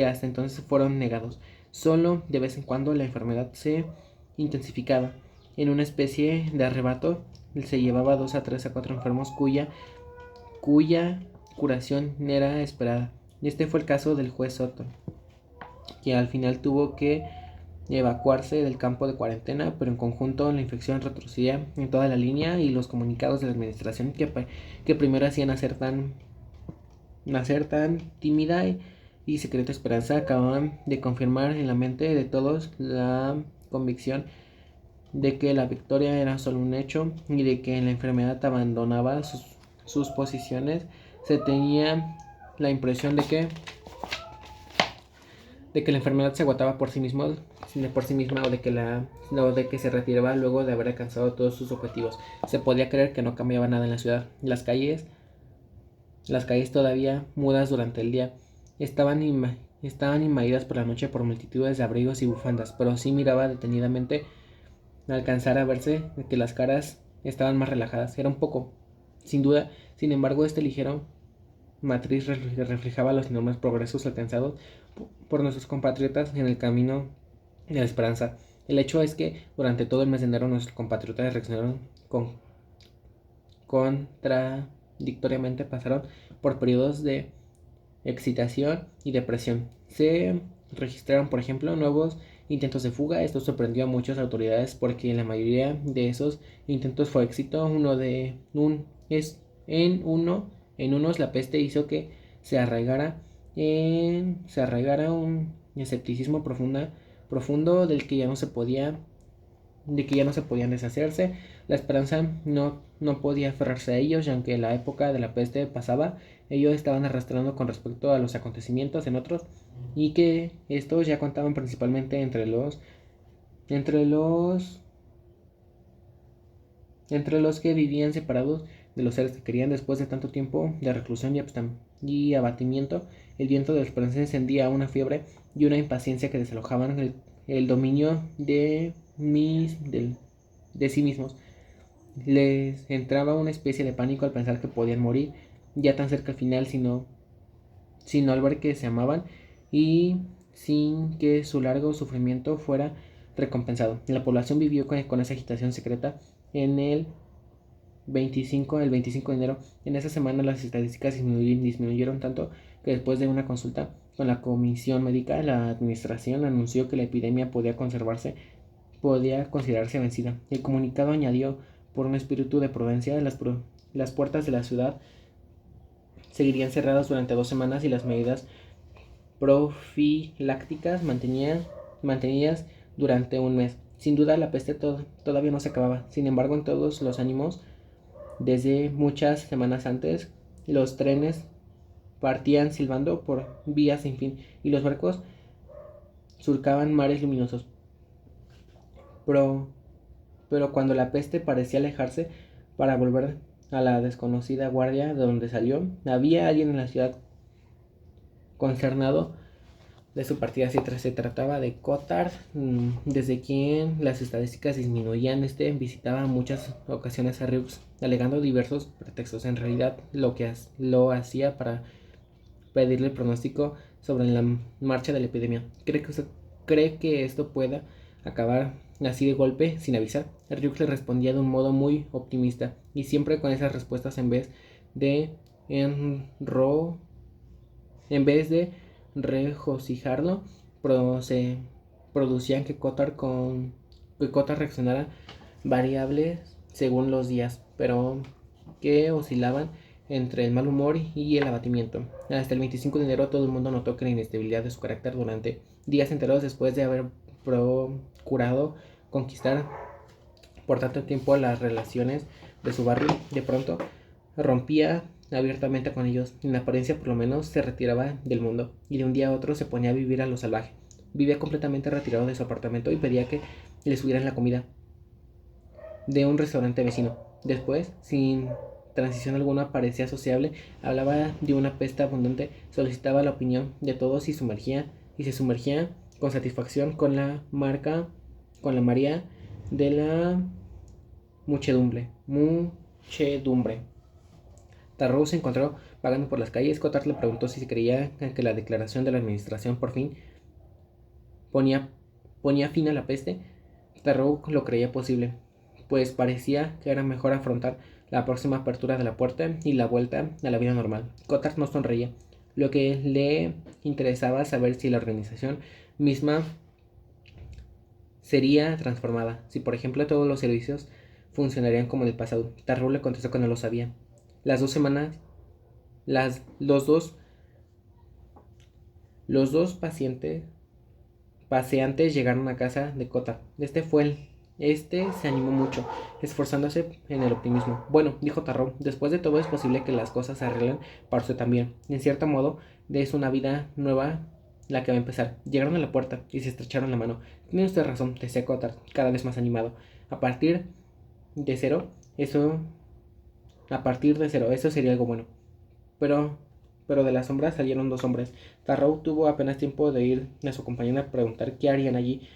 hasta entonces fueron negados. Solo de vez en cuando la enfermedad se intensificaba. En una especie de arrebato se llevaba 2 a 3 a 4 enfermos cuya curación era esperada. Este fue el caso del juez Soto, que al final tuvo que evacuarse del campo de cuarentena, pero en conjunto la infección retrocedía en toda la línea y los comunicados de la administración que primero hacían nacer tan tímida y secreta esperanza acababan de confirmar en la mente de todos la convicción de que la victoria era solo un hecho y de que la enfermedad abandonaba sus posiciones. Se tenía la impresión de que la enfermedad se agotaba por sí misma, o de que se retiraba luego de haber alcanzado todos sus objetivos. Se podía creer que no cambiaba nada en la ciudad. Las calles todavía mudas durante el día, estaban estaban invadidas por la noche por multitudes de abrigos y bufandas, pero sí miraba detenidamente alcanzar a verse que las caras estaban más relajadas. Era un poco, sin duda. Sin embargo, este ligero matriz reflejaba los enormes progresos alcanzados por nuestros compatriotas en el camino de la esperanza. El hecho es que durante todo el mes de enero nuestros compatriotas reaccionaron contradictoriamente, pasaron por periodos de excitación y depresión. Se registraron, por ejemplo, nuevos intentos de fuga. Esto sorprendió a muchas autoridades porque la mayoría de esos intentos fue éxito. En unos la peste hizo que se arraigara un escepticismo profundo de que ya no se podían deshacerse. La esperanza no podía aferrarse a ellos, y aunque la época de la peste pasaba, ellos estaban arrastrando con respecto a los acontecimientos en otros, y que estos ya contaban principalmente entre los entre los que vivían separados de los seres que querían. Después de tanto tiempo de reclusión y abatimiento, el viento de la esperanza encendía una fiebre y una impaciencia que desalojaban el dominio de sí mismos. Les entraba una especie de pánico al pensar que podían morir ya tan cerca al final, sino al ver que se amaban y sin que su largo sufrimiento fuera recompensado. La población vivió con esa agitación secreta en el 25 de enero. En esa semana las estadísticas disminuyeron tanto que después de una consulta con la comisión médica, la administración anunció que la epidemia podía considerarse vencida. El comunicado añadió, por un espíritu de prudencia, las puertas de la ciudad seguirían cerradas durante 2 semanas y las medidas profilácticas mantenidas durante un mes. Sin duda la peste todavía no se acababa. Sin embargo, en todos los ánimos, desde muchas semanas antes, los trenes partían silbando por vías sin fin y los barcos surcaban mares luminosos. Pero cuando la peste parecía alejarse para volver a la desconocida guardia de donde salió, había alguien en la ciudad concernado de su partida. Se trataba de Cottard, desde quien las estadísticas disminuían. Este visitaba en muchas ocasiones a Riux, alegando diversos pretextos. En realidad lo hacía para pedirle pronóstico sobre la marcha de la epidemia. ¿Cree que esto pueda acabar así de golpe, sin avisar? Riux le respondía de un modo muy optimista, y siempre con esas respuestas de enro, en vez de regocijarlo, se producían que Cottard reaccionara variables según los días, pero que oscilaban entre el mal humor y el abatimiento. Hasta el 25 de enero todo el mundo notó que la inestabilidad de su carácter durante días enteros, después de haber procurado conquistar por tanto tiempo las relaciones de su barrio, de pronto rompía abiertamente con ellos. En apariencia, por lo menos, se retiraba del mundo y de un día a otro se ponía a vivir a lo salvaje. Vivía completamente retirado de su apartamento y pedía que le subieran la comida de un restaurante vecino. Después, sin transición alguna, parecía sociable, hablaba de una peste abundante, solicitaba la opinión de todos y se sumergía con satisfacción con la María de la muchedumbre. Tarrou se encontró vagando por las calles. Cottard le preguntó si se creía que la declaración de la administración por fin ponía fin a la peste. Tarrou lo creía posible, pues parecía que era mejor afrontar la próxima apertura de la puerta y la vuelta a la vida normal. Cottard no sonreía. Lo que le interesaba saber si la organización misma sería transformada, si por ejemplo todos los servicios funcionarían como en el pasado. Tarrou le contestó que no lo sabía. Las 2 semanas, los dos paseantes llegaron a casa de Cottard. Este se animó mucho, esforzándose en el optimismo. Bueno, dijo Tarrou, después de todo es posible que las cosas se arreglen para usted también. En cierto modo, es una vida nueva la que va a empezar. Llegaron a la puerta y se estrecharon la mano. Tiene usted razón, decía Cottard, cada vez más animado. A partir de cero, eso sería algo bueno. pero de las sombras salieron dos hombres. Tarrou tuvo apenas tiempo de ir a su compañera a preguntar qué harían allí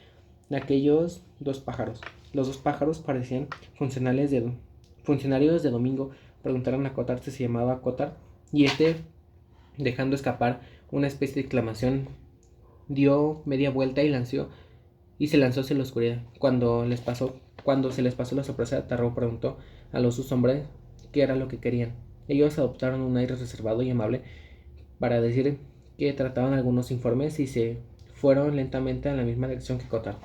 aquellos dos pájaros. Los dos pájaros parecían funcionarios de Domingo. Preguntaron a Cotar si se llamaba Cotar, y dejando escapar una especie de exclamación, dio media vuelta y se lanzó hacia la oscuridad. Cuando se les pasó la sorpresa, Tarrou preguntó a los dos hombres qué era lo que querían. Ellos adoptaron un aire reservado y amable para decir que trataban algunos informes y se fueron lentamente en la misma dirección que Cotar.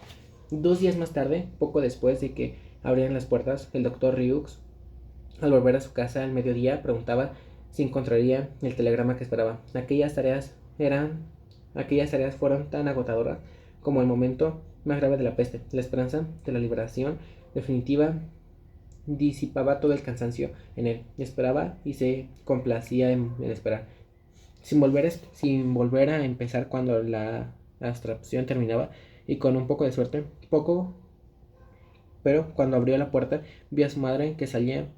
2 días más tarde, poco después de que abrieran las puertas, el doctor Rieux, al volver a su casa al mediodía, preguntaba si encontraría el telegrama que esperaba. Aquellas tareas fueron tan agotadoras como el momento más grave de la peste. La esperanza de la liberación definitiva disipaba todo el cansancio en él. Esperaba y se complacía en esperar, sin volver a empezar cuando la abstracción terminaba, y con un poco de suerte, pero cuando abrió la puerta vio a su madre, que salía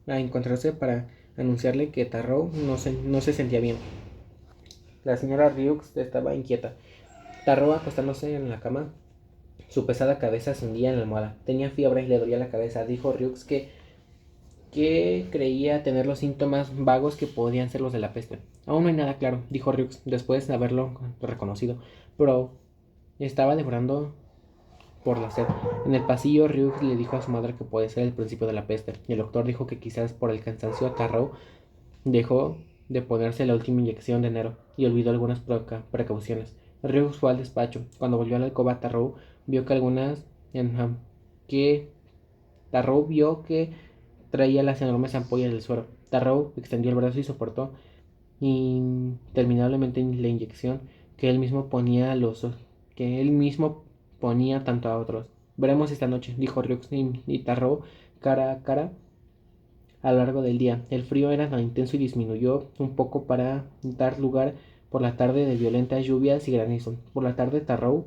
a encontrarse para anunciarle que Tarrou no se sentía bien. La señora Rieux estaba inquieta. Tarrou, acostándose en la cama, su pesada cabeza se hundía en la almohada. Tenía fiebre y le dolía la cabeza. Dijo Rieux que creía tener los síntomas vagos que podían ser los de la peste. Aún no hay nada claro, dijo Rieux, después de haberlo reconocido, pero estaba devorando por la sed. En el pasillo, Rieux le dijo a su madre que puede ser el principio de la peste. El doctor dijo que quizás por el cansancio Tarrou dejó de ponerse la última inyección de enero y olvidó algunas precauciones. Rieux fue al despacho. Cuando volvió a la alcoba, Tarrou vio que traía las enormes ampollas del suero. Tarrou extendió el brazo y soportó interminablemente la inyección que él mismo ponía tanto a otros. Veremos esta noche, dijo Rieux y Tarrou cara a cara a lo largo del día. El frío era tan intenso y disminuyó un poco para dar lugar por la tarde de violentas lluvias y granizo. Por la tarde Tarrou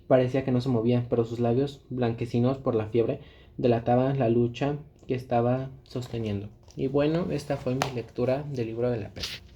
parecía que no se movía, pero sus labios, blanquecinos por la fiebre, delataban la lucha que estaba sosteniendo. Y bueno, esta fue mi lectura del libro de la peste.